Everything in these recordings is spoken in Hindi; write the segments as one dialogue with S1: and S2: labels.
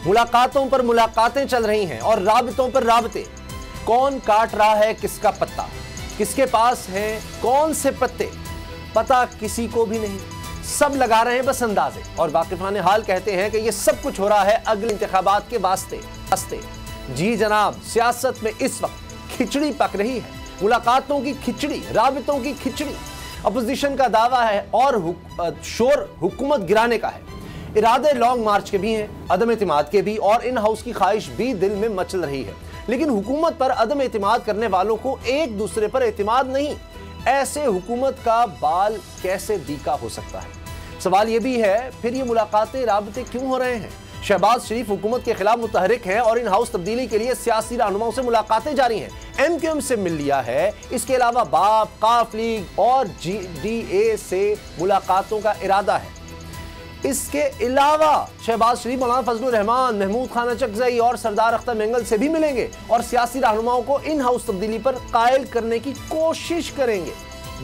S1: मुलाकातों पर मुलाकातें चल रही हैं और राबतों पर राबते। कौन काट रहा है किसका पत्ता, किसके पास हैं कौन से पत्ते, पता किसी को भी नहीं। सब लगा रहे हैं बस अंदाजे, और वाकिफान हाल कहते हैं कि यह सब कुछ हो रहा है अगले इंतखाबात के वास्ते। जी जनाब, सियासत में इस वक्त खिचड़ी पक रही है, मुलाकातों की खिचड़ी, राबतों की खिचड़ी। अपोजिशन का दावा है और शोर हुकूमत गिराने का है। इरादे लॉन्ग मार्च के भी हैं, अदम एतमाद के भी, और इन हाउस की ख्वाहिश भी दिल में मचल रही है। लेकिन हुकूमत पर अदम एतमाद करने वालों को एक दूसरे पर एतमाद नहीं। ऐसे हुकूमत का बाल कैसे दीका हो सकता है? सवाल यह भी है, फिर ये मुलाकातें राबते क्यों हो रहे हैं? शहबाज शरीफ हुकूमत के खिलाफ मुतहरिक हैं और इन हाउस तब्दीली के लिए सियासी रहनुमाओं से मुलाकातें जारी हैं। MQM से मिल लिया है, इसके अलावा बाप, काफ लीग और GDA से मुलाकातों का इरादा है। इसके अलावा शहबाज शरीफ, मौलाना फजलुर रहमान, महमूद खान अचकजई और सरदार अख्तर मेंगल से भी मिलेंगे और सियासी रहनुमाओं को इन हाउस तब्दीली पर कायल करने की कोशिश करेंगे।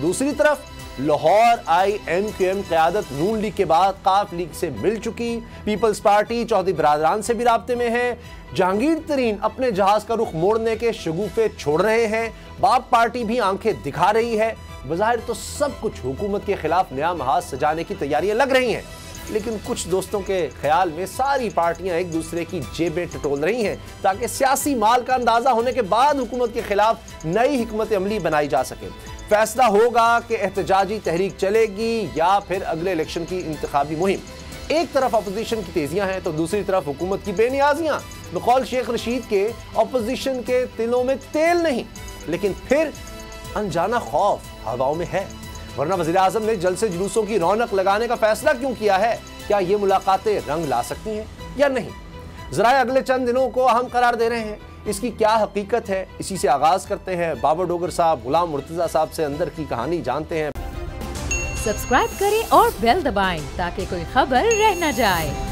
S1: दूसरी तरफ लाहौर आई MQM क़यादत नून लीग के बाद काफ लीग से मिल चुकी। पीपल्स पार्टी चौधरी बरादरान से भी राब्ते में है। जहांगीर तरीन अपने जहाज का रुख मोड़ने के शगुफे छोड़ रहे हैं। बाप पार्टी भी आंखें दिखा रही है। बज़ाहिर तो सब कुछ हुकूमत के खिलाफ नया महाज सजाने की तैयारियां लग रही हैं, लेकिन कुछ दोस्तों के ख्याल में सारी पार्टियां एक दूसरे की जेबें टटोल रही हैं ताकि सियासी माल का अंदाजा होने के बाद हुकूमत के खिलाफ नई हिकमत अमली बनाई जा सके। फैसला होगा कि एहतजाजी तहरीक चलेगी या फिर अगले इलेक्शन की इंतखाबी मुहिम। एक तरफ अपोजिशन की तेजियां हैं तो दूसरी तरफ हुकूमत की बेनियाजियां। बकौल शेख रशीद के अपोजिशन के दिलों में तेल नहीं, लेकिन फिर अनजाना खौफ हवाओं में है। वरना वज़ीर आज़म ने जलसे जुलूसों की रौनक लगाने का फैसला क्यों किया है? क्या ये मुलाकातें रंग ला सकती हैं या नहीं? जरा अगले चंद दिनों को अहम करार दे रहे हैं। इसकी क्या हकीकत है, इसी से आगाज करते हैं। बाबर डोगर साहब, गुलाम मुर्तजा साहब से अंदर की कहानी जानते हैं।
S2: सब्सक्राइब करें और बेल दबाएं ताकि कोई खबर रह न जाए।